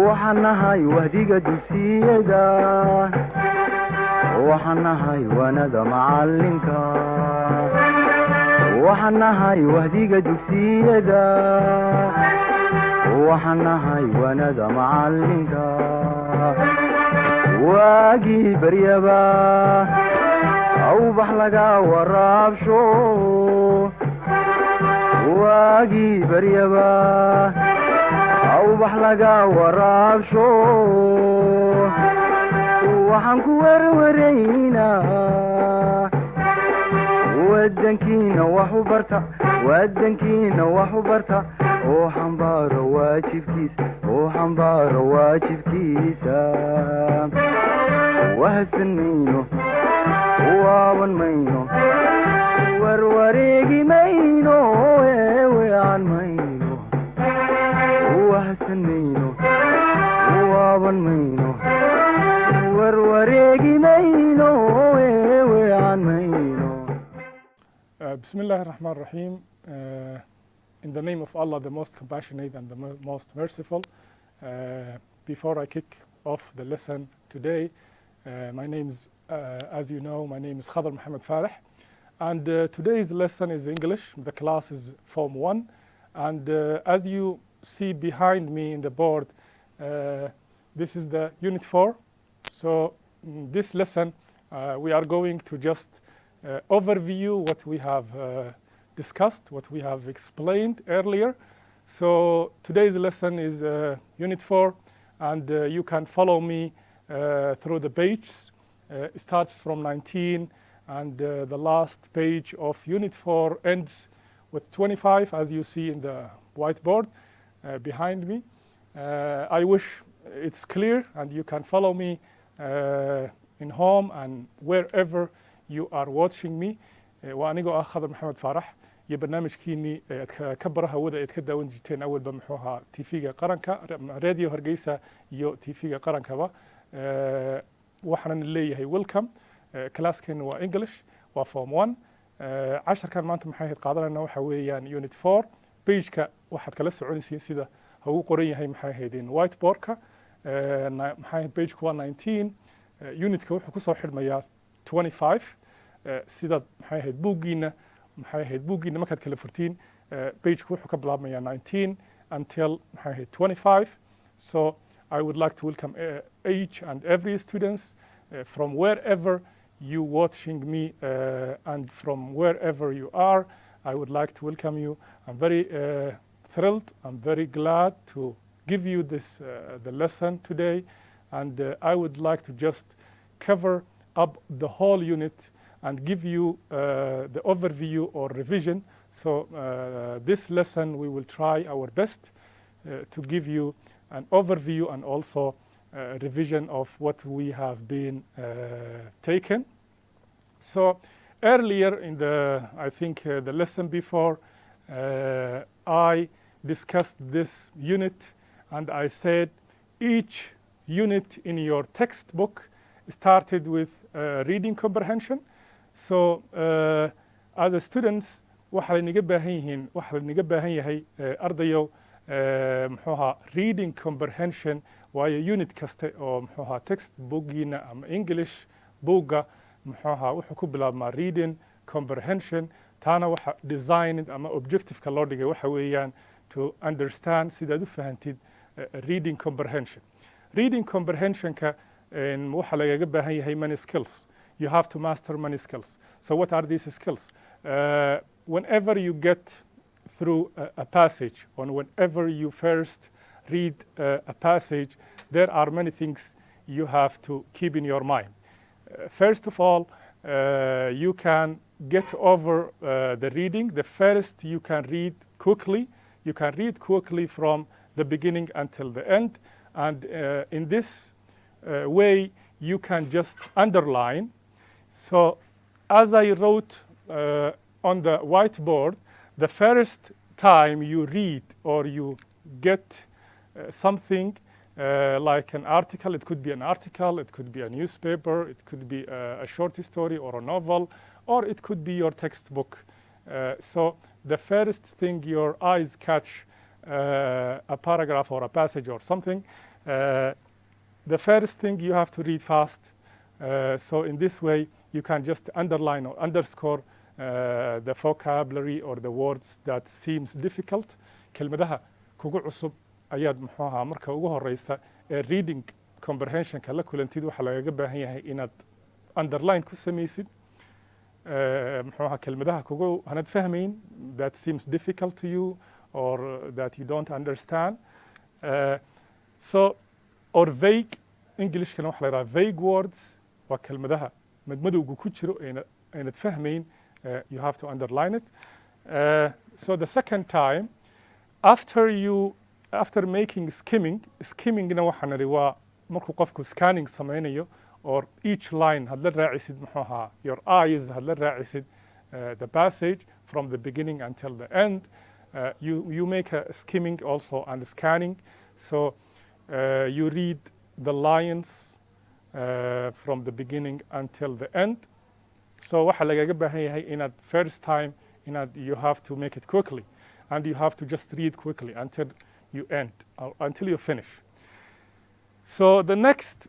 waxaan nahay wahdiga dugsiyada waxaan nahay waanada macalinka waxaan nahay wahdiga dugsiyada waxaan nahay waanada macalinka waagii baryaba awbax laga waraabsho waagii baryaba awbax laga waraabsho waxaan ku warwaraynaa wadankiina wax u barta wadankiina wax u barta oo xambaaro waajibkiisa wahsan mayno waaban mayno warwareegi mayno weecan mayno wahsan mayno waaban mayno warwareegi mayno weecan mayno. Bismillah ar-Rahman ar-Rahim. In the name of Allah, the most compassionate and the most merciful. Before I kick off the lesson today, my name's, as you know, my name is Khadr Muhammad Farah. And today's lesson is English. The class is Form 1. And as you see behind me in the board, this is the Unit 4. So this lesson, we are going to just overview what we have discussed, what we have explained earlier. So today's lesson is Unit 4, and you can follow me through the pages. It starts from 19, and the last page of Unit 4 ends with 25, as you see in the whiteboard behind me. I wish it's clear, and you can follow me in home and wherever you are watching me. وأنيقو Khadr Muhammad Farah. iyo barnaamijkiinii ka bara hawada eed ka daawan jirteen awalba muxuu ahaa tv-ga qaranka radio Hargeysa iyo tv-ga qarankaba waxaan leeyahay welcome classkeena waa English waa form 1 casharkan maanta maxay ahayd qaadanayna waxa weeyaan unit 4 page-ka waxaad kala soconaysiin sida ugu qoran yahay maxay ahaydeen whiteboard-ka maxay ahayd page-ku waa 19 unit-ka wuxuu ku soo xidhmayaa 25 sida maxay ahayd buuggiina maxay ahayd buuggiina markaad kala furtiin page-ku wuxuu ka bilaabmayaa 19 until maxay ahayd 25. So I would like to welcome each and every students from wherever you watching me and from wherever you are. I would like to welcome you. I'm very thrilled. I'm very glad to give you this the lesson today, and I would like to just cover up the whole unit and give you the overview or revision. So this lesson we will try our best to give you an overview and also revision of what we have been taken. So earlier in the, I think the lesson before, I discussed this unit, and I said each unit in your textbook started with reading comprehension. So as a students waxa la naga baahan yahay ardayow muxuu ahaa reading comprehension waayo unit kasta oo muxuu ahaa textbookgiina ama English bookga muxuu ahaa wuxuu ku bilaabmaa reading comprehension taana waxa designed ama objective-ka loo dhigay waxa weeyaan to understand sidaad u fahantid reading comprehension. Reading comprehension-ka waxa lagaga baahan yahay many skills. You have to master many skills. So what are these skills? Whenever you get through a passage, or whenever you first read a passage, there are many things you have to keep in your mind. First of all, you can get over the reading. The first you can read quickly. You can read quickly from the beginning until the end. And in this way, you can just underline. So as I wrote on the whiteboard, the first time you read or you get something like an article, it could be an article, it could be a newspaper, it could be a short story or a novel, or it could be your textbook. So the first thing your eyes catch a paragraph or a passage or something, The first thing you have to read fast. So in this way, you can just underline or underscore the vocabulary or the words that seems difficult. kelmadaha kugu cusub ayaad muxuu ahaa marka ugu horeysa ee reading comprehensionka la kulantid waxaa lagaga baahan yahay inaad underline ku samaysid muxuu ahaa kelmadaha kugu hanad fahmayn that seems difficult to you or that you don't understand. So or vague Englishkana waxa la yidhaha vague words waa kelmadaha madmadowga ku jiro aynad fahmayn. You have to underline it. So the second time, after making skimmingna waxaan nidhi waa markuu qofku scanning samaynayo or each line had la raacisid muxuu ahaa your eyes had la raacisid the passage from the beginning until the end. You make a skimming also and scanning. So you read the lines from the beginning until the end. So waxaa lagaga baahan yahay inaad first time you have to make it quickly and you have to just read quickly until you end or until you finish. So the next,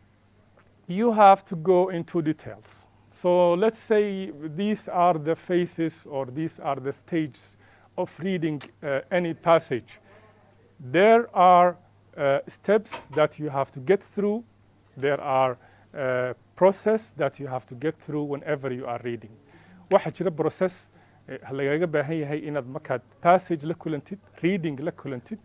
you have to go into details. So let's say these are the phases or these are the stages of reading any passage. There are steps that you have to get through. There are process that you have to get through whenever you are reading. waxaa jira process lagaga baahan yahay inaad markaad passage la kulantid reading la kulantid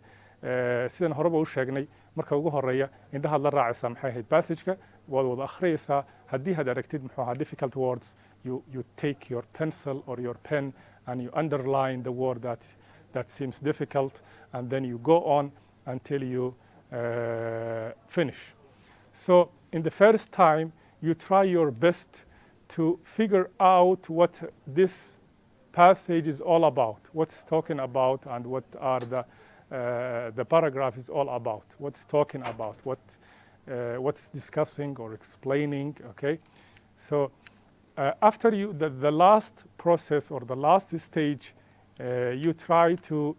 sidan horeba u sheegnay marka ugu horeeya indhahaad la raacaysaa maxay ahayd passageka waad wada akhriyaysaa haddii had aragtid muxuu ahaa difficult words you take your pencil or your pen and you underline the word that seems difficult and then you go on until you finish. So in the first time, you try your best to figure out what this passage is all about, what's talking about, and what are the paragraph is all about, what's talking about, what's discussing or explaining. Okay, so after the last process or the last stage, you try to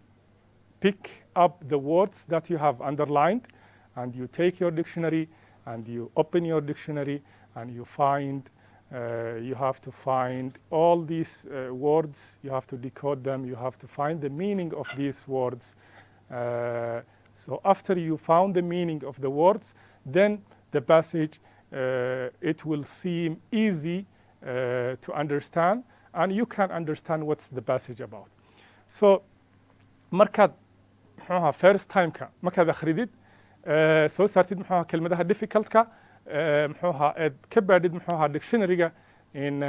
pick up the words that you have underlined, and you take your dictionary and you open your dictionary and you find you have to find all these words, you have to decode them, you have to find the meaning of these words. So after you found the meaning of the words, then the passage it will seem easy to understand and you can understand what's the passage about. So markaad muxuu ahaa first timeka markaad akhridid soo saartid muxuu ahaa kelmadaha difficultka muxuu ahaa aad ka baadhid muxuu ahaa dictionaryga in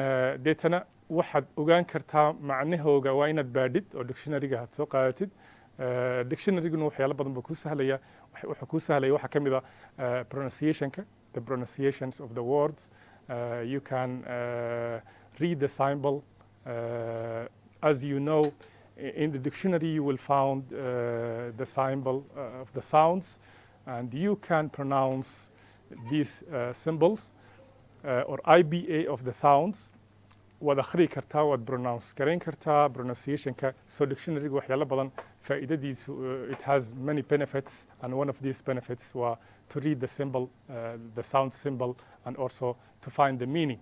deetana waxaad ogaan kartaa macnahooga waa inaad baadhid oo dictionaryga aad soo qaadatid. Dictionaryguna waxyaalo badan buu kuu sahlaya wuxuu kuu sahlaya waxaa ka mid ah pronunciationka, the pronunciations of the words. You can read the symbol. As you know, in the dictionary you will find the symbol of the sounds and you can pronounce these symbols or IBA of the sounds. waad akhri kartaa waad pronounce garayn kartaa pronunciationka. So dictionaryga waxyaalo badan faa'iidadiisu it has many benefits and one of these benefits waa to read the symbol, the sound symbol, and also to find the meaning.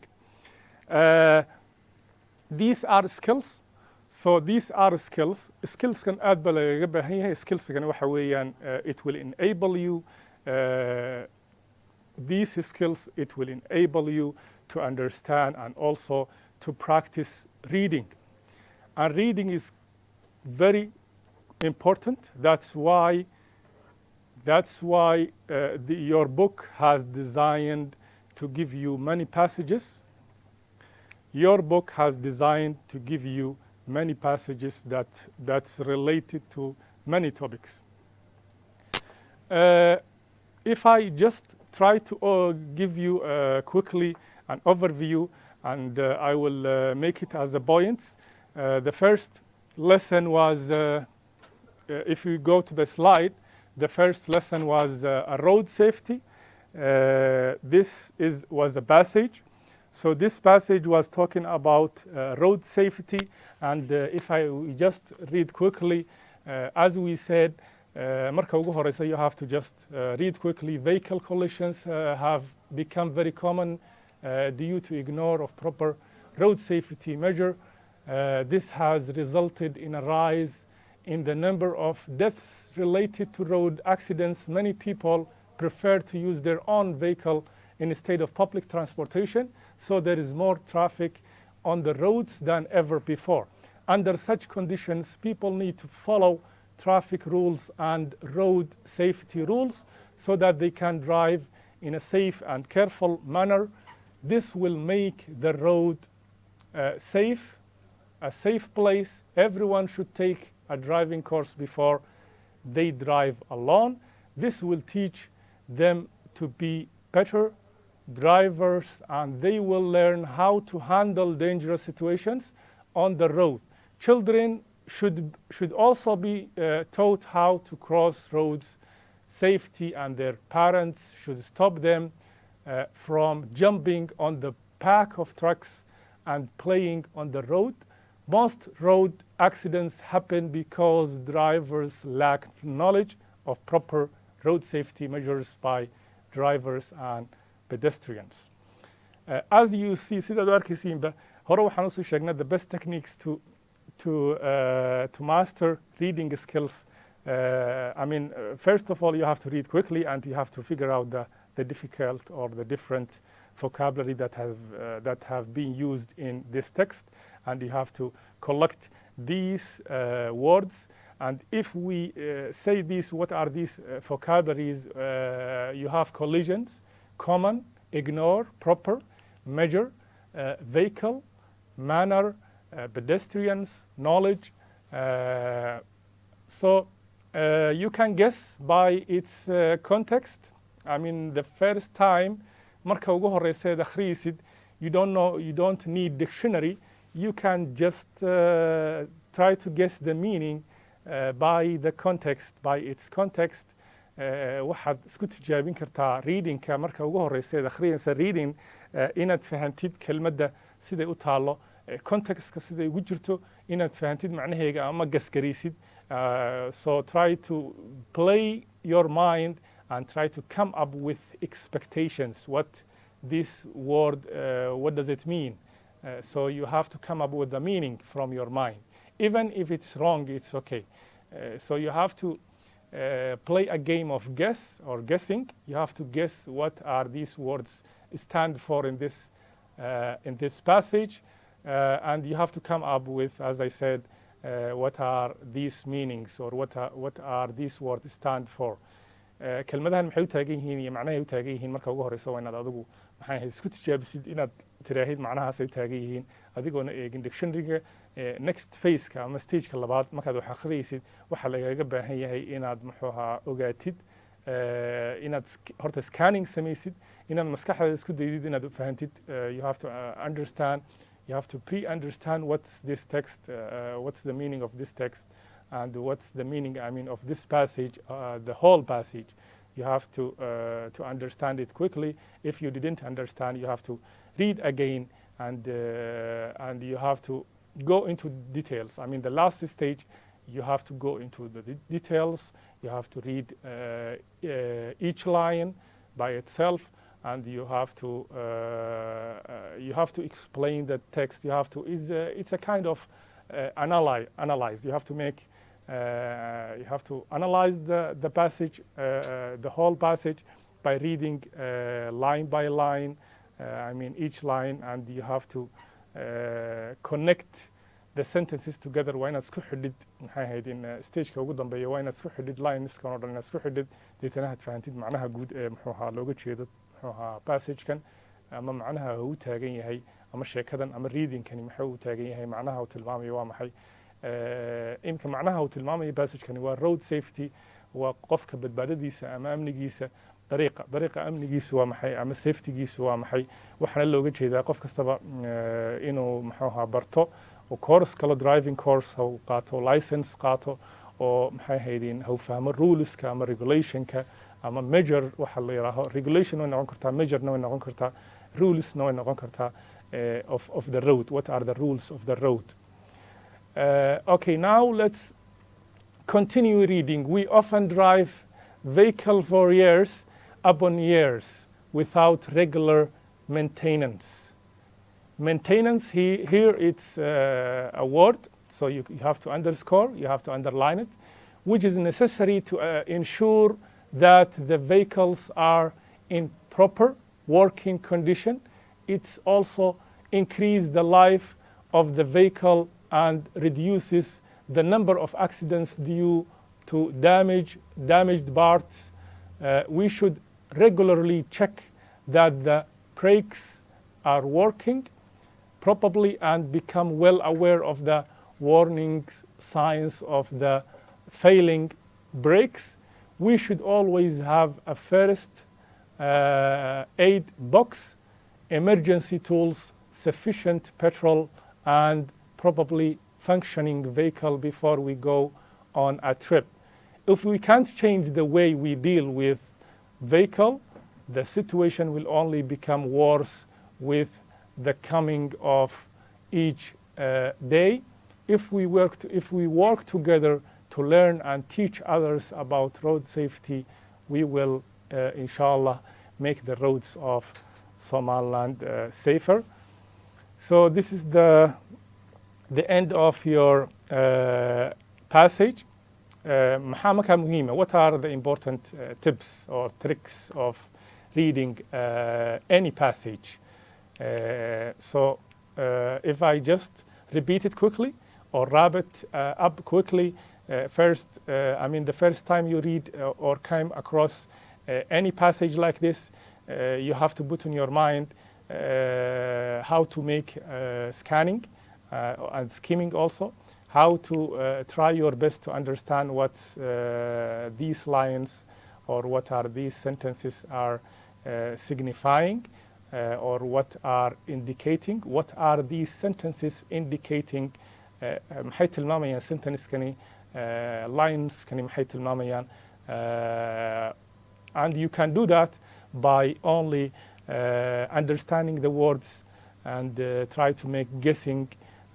These are skills. So these are skills. Skillskan aad baa lagaga baahan yahay. Skillskan waxa weeyaan it will enable you these skills it will enable you to understand and also to practice reading. And reading is very important. That's why your book has designed to give you many passages. Your book has designed to give you many passages that's related to many topics. If I just try to give you quickly an overview, and I will make it as a points. The first lesson was, if you go to the slide, the first lesson was a road safety. This was a passage. So this passage was talking about road safety. And if I just read quickly, as we said, marka ugu horeysa you have to just read quickly. Vehicle collisions have become very common due to ignore of proper road safety measure. This has resulted in a rise in the number of deaths related to road accidents. Many people prefer to use their own vehicle instead of public transportation, so there is more traffic on the roads than ever before. Under such conditions, people need to follow traffic rules and road safety rules so that they can drive in a safe and careful manner. This will make the road safe, a safe place. Everyone should take a driving course before they drive alone. This will teach them to be better drivers, and they will learn how to handle dangerous situations on the road. Children should also be taught how to cross roads safety, and their parents should stop them from jumping on the back of trucks and playing on the road. Most road accidents happen because drivers lack knowledge of proper road safety measures by drivers and pedestrians. As you see, sidaad u arkaysiinba hore waxaan usoo sheegnay the best techniques to master reading skills. I mean, first of all, you have to read quickly, and you have to figure out the difficult or the different vocabulary that have been used in this text, and you have to collect these words. And if we say these, what are these vocabularies? You have collisions, common, ignore, proper, measure, vehicle, manner, pedestrians, knowledge. So you can guess by its context. I mean, the first time, marka ugu horeysa akhriisid, you don't need dictionary. You can just try to guess the meaning by the context, by its context. waxaad isku tijaabin kartaa readingka marka ugu horeysa akhriinsa reading inaad fahantid kelmadda siday u taalo, contextka siday ugu jirto, inaad fahantid macnaheega ama gasgarisid. So try to play your mind and try to come up with expectations. What this word, what does it mean? So you have to come up with the meaning from your mind. Even if it's wrong, it's okay. So you have to play a game of guess or guessing. You have to guess what are these words stand for in this passage, and you have to come up with, as I said, what are these meanings, or what are these words stand for. kelmadahan maxay u taagan yihiin iyo macnahay u taagan yihiin marka ugu horeysa waa inaad adigu maxay ahayd isku tijaabisid inaad tiraahid macnahaasay u taagan yihiin adigoona eegin dictionaryga. Next phase-ka ama stage-ka labaad markaad wax akhriyaysid waxaa lagaga baahan yahay inaad muxuuhaa ogaatid, inaad horta scanning samaysid, inaad maskaxdaada isku daydid inaad fahantid. You have to understand, you have to pre-understand what's this text, what's the meaning of this text, and what's the meaning, I mean, of this passage, the whole passage. You have to understand it quickly. If you didn't understand, you have to read again, and you have to go into details. I mean, the last stage, you have to go into the details. You have to read each line by itself, and you have to explain the text. You have to it's a kind of analyze. You have to make you have to analyze the passage, the whole passage, by reading line by line. I mean, each line, and you have to connect the sentences together. Waa inaad isku xidhid maxay ahayd in stageka ugu dambeeya waa inaad isku xidhid lineskan oo dhan inaad isku xidhid deetana aad fahantid macnaha guud ee muxuu ahaa looga jeedo muxuu ahaa passagekan, ama macnaha uu taagan yahay, ama sheekadan ama readingkani maxuu u taagan yahay, macnaha uu tilmaamayo waa maxay. imka macnaha uu tilmaamayo passagekani waa road safety, waa qofka badbaadadiisa ama amnigiisa. dariiqa amnigiisu waa maxay ama safetygiisu waa maxay. waxaana looga jeedaa qof kastaba inuu muxuu ahaa barto oo course kale, driving course ha qaato, license qaato, oo maxay ahaydeen ha fahmo ruleska ama regulationka ama measure waxa la yiraaho. regulation way noqon kartaa, measure way noqon kartaa, rulesna way noqon kartaa, of the road. What are the rules of the road? Okay, now let's continue reading. We often drive vehicle for years upon years without regular maintenance. Maintenance, here it's a word, so you have to underscore, you have to underline it, which is necessary to ensure that the vehicles are in proper working condition. It's also increase the life of the vehicle and reduces the number of accidents due to damaged parts. We should regularly check that the brakes are working properly and become well aware of the warning signs of the failing brakes. We should always have a first aid box, emergency tools, sufficient petrol, and probably functioning vehicle before we go on a trip. If we can't change the way we deal with vehicle, the situation will only become worse with the coming of each day. If we work together to learn and teach others about road safety, we will, inshallah, make the roads of Somaliland safer. So this is the end of your passage. What are the important tips or tricks of reading any passage? So if I just repeat it quickly or wrap it up quickly, first, the first time you read or come across any passage like this, you have to put in your mind how to make scanning and skimming also, how to try your best to understand what these lines or what are these sentences are signifying or what are indicating. What are these sentences indicating? maxay tilmaamayaan sentencekani, lineskani maxay tilmaamayaan? And you can do that by only understanding the words and try to make guessing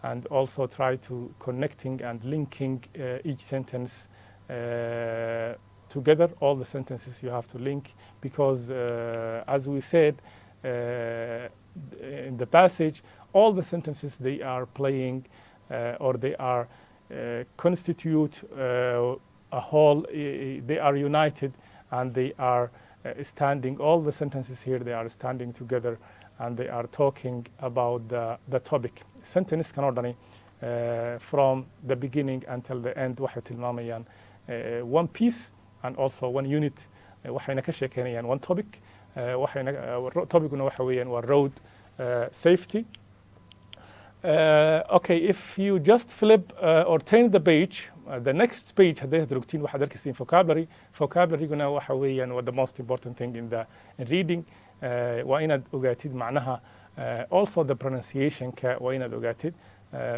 and also try to connecting and linking each sentence together. All the sentences you have to link because as we said in the passage, all the sentences they are playing or they are constitute a whole, they are united and they are standing, all the sentences here, they are standing together and they are talking about the topic. Sentence kan oo dhani from the beginning until the end waxay tilmaamayaan one piece and also one unit, waxayna ka sheekeynayaan one topic. Topicuna waxa weeyaan waa road safety. Okay, if you just flip or turn the page, the next page hadday rogtiin waxaad arkaysiin vocabulary-guna waxa weeyaan waa the most important thing in reading. Waa inaad ogaatid macnaha, also the pronunciation-ka waa inaad ogaatid.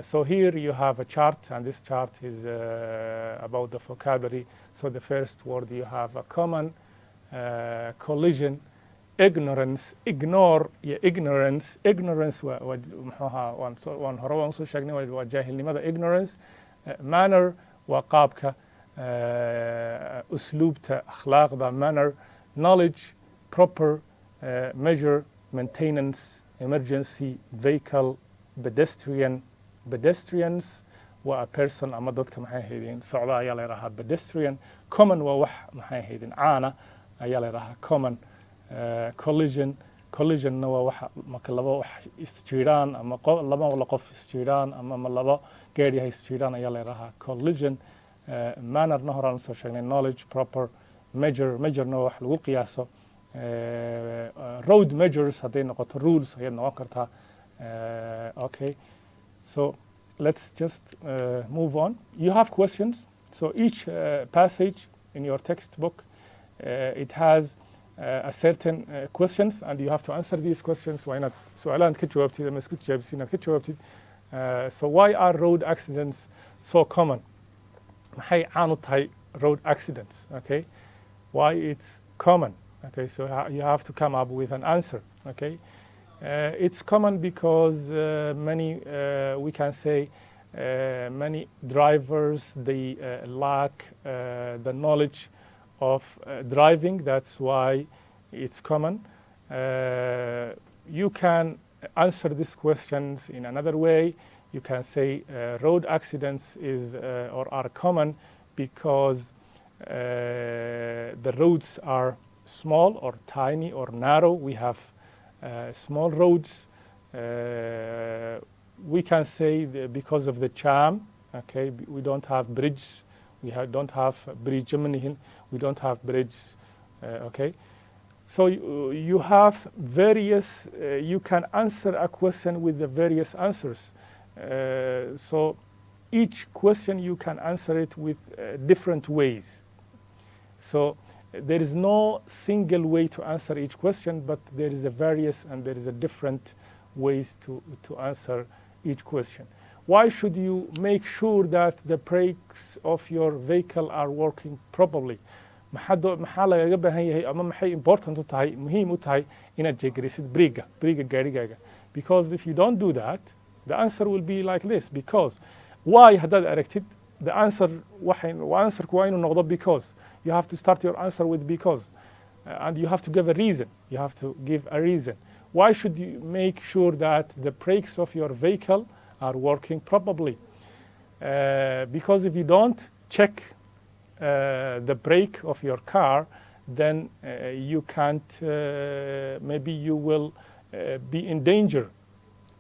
So here you have a chart and this chart is about the vocabulary. So the first word you have a common, collision, ignorance, ignore iyo ignorance. Ignorance waan hore waan soo sheegnay waa jaahilnimada ignorance. Manner waa qaabka, usluubta, akhlaaqda, manner. Knowledge, proper, measure, maintenance, emergency, vehicle, pedestrian. Pedestrians waa a person ama dadka maxay ahaydeen socda ayaa la yidhahaa pedestrian. Common waa wax maxay ahaydeen caana ayaa la yidhahaa common. Collisionna waa waxa marka laba wax isjiiraan ama laba qof isjiiraan ama laba gaari isjiiraan ayaa la yidhahaa collision. Mannerna horaan soo sheegnay. Knowledge, proper, measurena wax lagu qiyaaso. Road measures hadday noqoto rules ayay noqon kartaa. Okay, so let's just move on. You have questions. So each passage in your textbook, it has a certain questions and you have to answer these questions. Why not? سؤالان ka jawaabtid ama isku tijaabisiin ka jawaabtid. So why are road accidents so common? Maxay caan u tahay road accidents? Okay, why it's common? Okay, so you have to come up with an answer. Okay, it's common because many we can say many drivers, they lack the knowledge of driving. That's why it's common. You can answer these questions in another way. You can say road accidents or are common because the roads are small or tiny or narrow. We have small roads. We can say because of the charm. Okay, we don't have bridges. Don't have bridge. We don't have bridges. Okay, so you have various. You can answer a question with the various answers. So each question you can answer it with different ways. So there is no single way to answer each question, but there is a various and there is a different ways to answer each question. Why should you make sure that the brakes of your vehicle are working properly? maxaa lagaga baahan yahay ama maxay important u tahay muhiim u tahay inaad jeegarisid briga gaarigaaga? Because if you don't do that, the answer will be like this. Because why haddaad aragtid, the answer answerku waa inuu noqdo because. You have to start your answer with because, and you have to give a reason. You have to give a reason. Why should you make sure that the brakes of your vehicle are working properly? Because if you don't check the brake of your car, then you can't, maybe you will be in danger,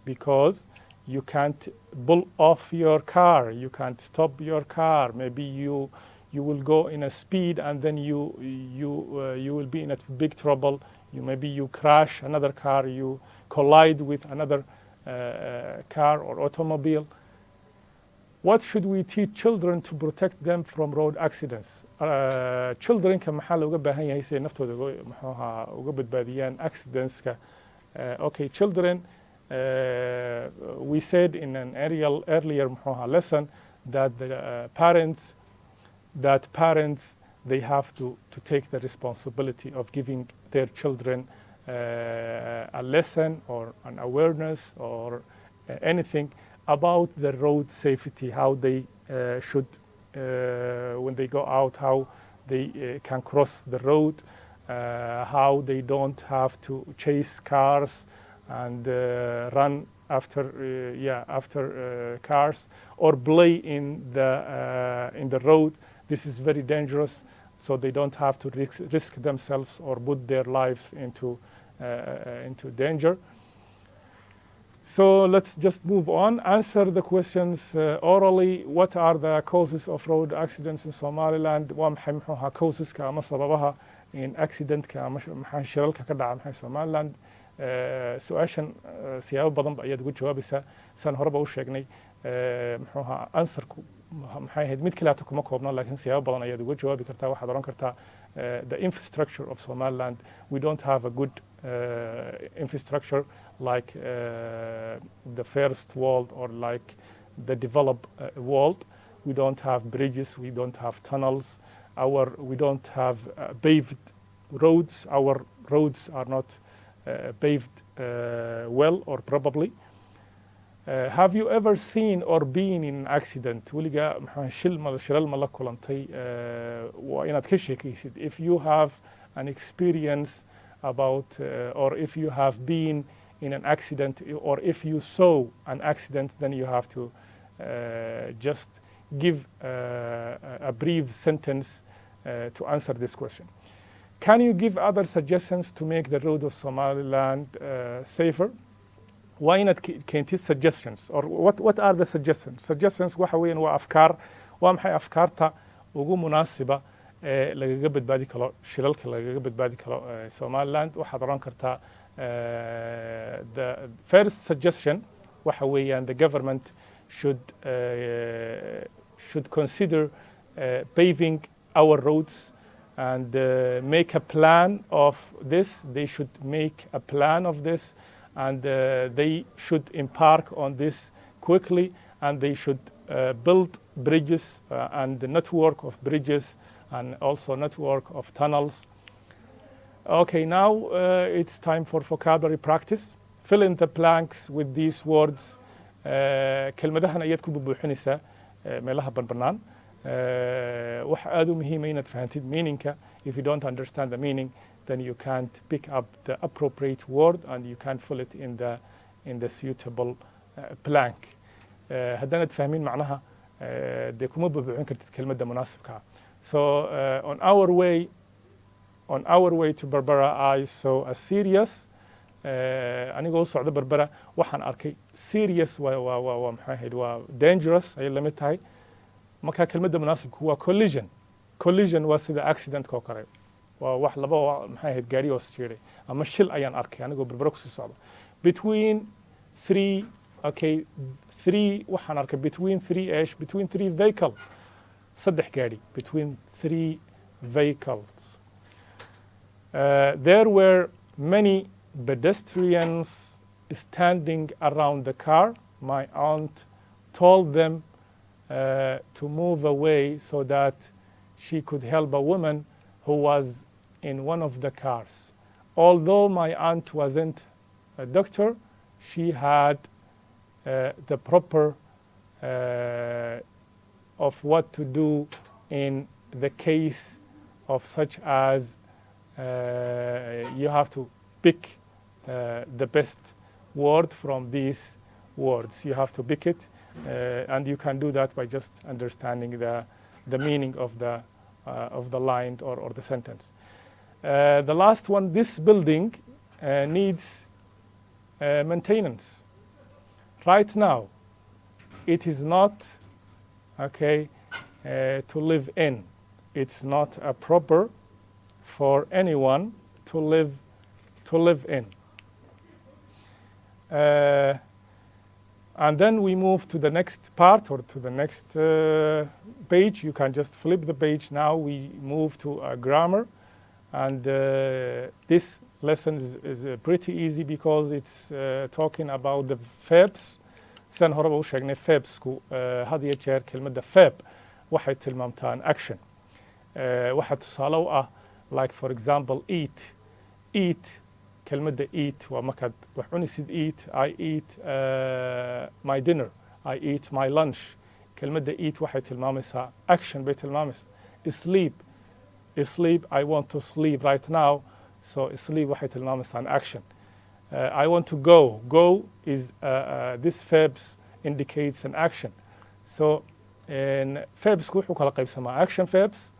because you can't pull off your car, you can't stop your car. Maybe you will go in a speed, and then you will be in a big trouble. Maybe you crash another car, you collide with another car or automobile. What should we teach children to protect them from road accidents? Children ka maxaa looga baahan yahay si ay naftooda uga badbaadiyaan accidents-ka? Okay, children, we said in an earlier lesson that the parents they have to take the responsibility of giving their children a lesson or an awareness or anything about the road safety, how they should, when they go out, how they can cross the road, how they don't have to chase cars and run after cars or play in the road. This is very dangerous, so they don't have to risk themselves or put their lives into danger. So let's just move on. Answer the questions orally. What are the causes of road accidents in Somaliland? Waa maxay muxuu ahaa causeska ama sababaha in accidentka ama maxaa shilalka ka dhaca maxay Somaliland? Su-aashan siyaabo badan ba ayaad uga jawaabaysaa. Saan horeba u sheegnay muxuu ahaa answerku maxay ahayd mid kale kuma koobna, laakiin siyaabo badan ayaad uga jawaabi kartaa. Waxaad oran kartaa the infrastructure of Somaliland, we don't have a good infrastructure like the first world or like the developed world. We don't have bridges, we don't have tunnels, we don't have paved roads. Our roads are not paved well or probably. Have you ever seen or been in an accident? Weligaa shilal ma la kulantay? Waa inaad ka sheekaysid. If you have an experience about or if you have been in an accident or if you saw an accident, then you have to just give a brief sentence to answer this question. Can you give other suggestions to make the road of Somaliland safer? Waa inaad keentid suggestions, or what are the suggestions? Suggestions waxa weeyaan waa afkaar. Waa maxay afkaarta ugu munaasiba ee lagaga badbaadi karo shilalka lagaga badbaadi karo Somaliland? Waxaad oran kartaa the first suggestion waxa weeyaan the government should consider paving our roads and make a plan of this. They should make a plan of this, and they should embark on this quickly, and they should build bridges and the network of bridges and also network of tunnels. Okay, now it's time for vocabulary practice. Fill in the blanks with these words kelmadahan ayaad ku bubuuxinaysaa meelaha banbanaan waxa aad u muhiima inaad fahantid meaningka. If you don't understand the meaning, then you can't pick up the appropriate word and you can't fill it in the suitable blank. haddaanad fahmin macnaha dee kuma bubuuxin kartid kelmadda munaasibka. So on our way to Berbera, I saw a serious anigoo socda Berbera waxaan arkay serious waa maxay ahayd waa dangerous ayay la mid tahay. marka kelmadda munaasibku waa collision waa sida accident oo kale waa wax laba maxay ahayd gaari oo jiray ama shil ayaan arkay anigoo Berbera kusii socda between three waxaan arkay between three vehicles saddex gaari between three vehicles. There were many pedestrians standing around the car. My aunt told them to move away so that she could help a woman who was in one of the cars. Although my aunt wasn't a doctor, she had the proper of what to do in the case of such as you have to pick the best word from these words. You have to pick it, and you can do that by just understanding the meaning of the line or the sentence. The last one, this building needs maintenance. Right now, it is not to live in. It's not proper for anyone to live in. And then we move to the next part or to the next page. You can just flip the page. Now we move to grammar, and this lesson is pretty easy because it's talking about the verbs. San horeba u sheegnay verbsku had iyo jeer kelmadda verb waxay tilmaamtaan action. waxa tusaale u ah like for example eat kelmadda eat waa markaad wax cunisid eat. I eat my dinner. I eat my lunch. kelmadda eat waxay tilmaamaysaa action bay tilmaamaysaa. sleep I want to sleep right now. So sleep waxay tilmaamaysaa an action. I want to go is this verbs indicates an action. So verbsku wuxuu kala qaybsamaa action verbs,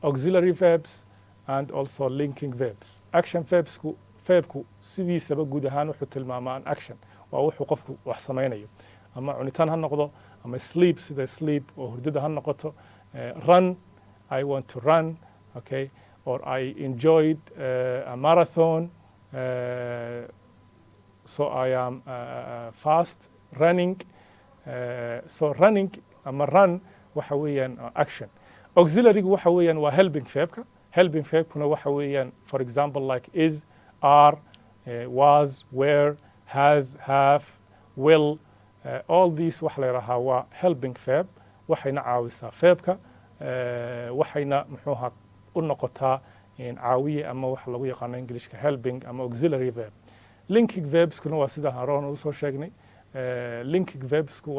auxiliary verbs, and also linking verbs. Action verbku sidiisaba guud ahaan wuxuu tilmaamaa an action. waa wuxuu qofku wax samaynayo ama cunitaan ha noqdo ama sleep sida sleep oo hurdada ha noqoto. Run I want to run, or I enjoyed a marathon, so I am fast running. So running ama run waxa weeyaan action. Auxiliarygu waxa weeyaan waa helping verbka. Helping verbkuna waxa weeyaan for example like is, are, was, were, has, have, will. All these waxa la yidhaahaa waa helping verb. waxayna caawisaa verbka waxayna muxuuha u noqotaa caawiye ama waxa lagu yaqaano Englishka helping ama auxiliary verb. Linking verbskuna waa sida haroon u soo sheegnay. Linking verbsku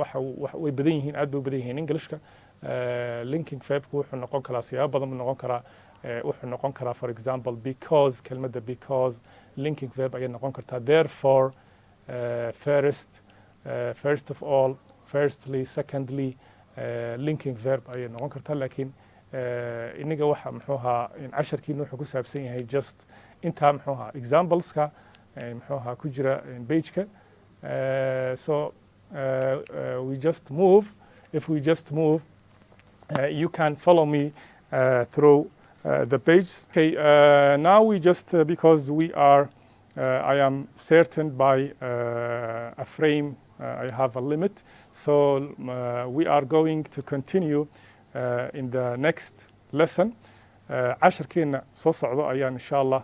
way badan yihiin aad bay u badan yihiin Englishka. Linking verbku wuxuu noqon karaa siyaabo badan buu noqon karaa. wuxuu noqon karaa for example because kelmadda because linking verb ayay noqon kartaa. Therefore, first of all, firstly, secondly, linking verb ayay noqon kartaa. laakiin iniga waxa muxuuha casharkiina wuxuu ku saabsan yahay just intaa muxuuha exampleska muxuuha ku jira pageka. So we just move. If we just move, you can follow me through the page. Now we just because we are I am certain by a frame. I have a limit, so we are going to continue in the next lesson. casharkeena soo socdo ayaan insha Allah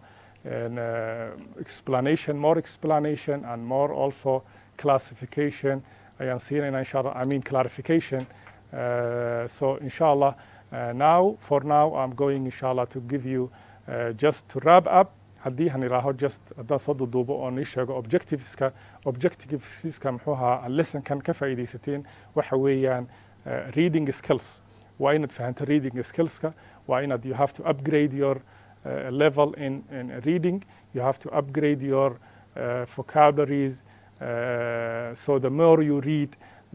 more explanation and more also classification ayaan siinayna insha Allah. I mean clarification. So insha Allah, for now I'm going insha Allah to give you just to wrap up haddii han iraaho just haddaan soo duuduubo oo nii sheego objectiveska muxuu ahaa lessonkan ka faa'iidaysateen waxa weeyaan reading skills waa inaad fahanto reading skillska waa inaad you have to upgrade your level in reading you have to upgrade your vocabularies so the more you read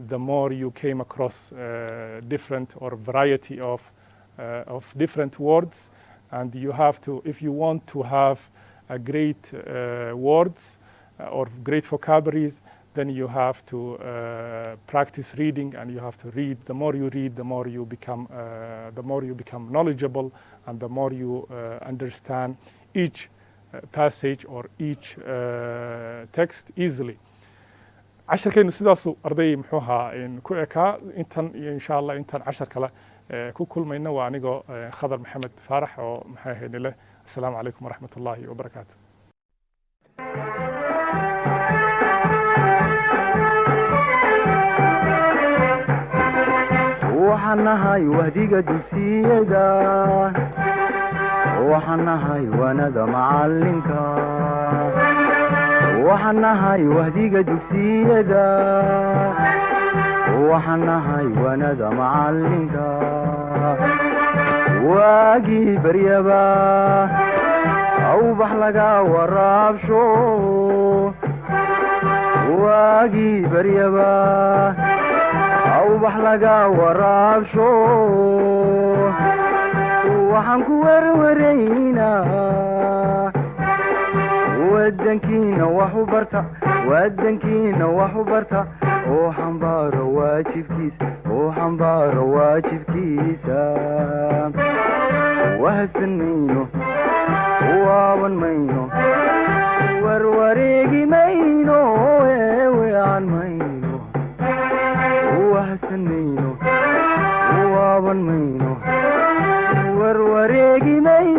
the more you came across different or variety of different words and you have to if you want to have a great words or great vocabularies then you have to practice reading and you have to read. The more you read, the more you become knowledgeable and the more you understand each passage or each text easily. casharkeenu sidaasu arday muxuu ahaa ku ekaa intan iyo insha allah intan cashar kale ku kulmayna waa anigoo khadar maxamed faarax oo maxay ahayd leh assalaamu calaykum waraxmatullaahi wabarakaatu. waxaan nahay wahdiga dugsiyada waxaan nahay wanada macalinka waxaan nahay wahdiga dugsiyada waxaan nahay wanada macalinka waagii baryaba awbax laga waraabsho waagii baryaba awbax laga waraabsho waxaan ku warwaraynaa wadankiina wax u barta wadankiina wax u barta oo xambaaro waajibkiisa wahsan mayno waaban mayno warwareegi mayno weewean mayno wahsan mayno waaban mayno warwareegi mayno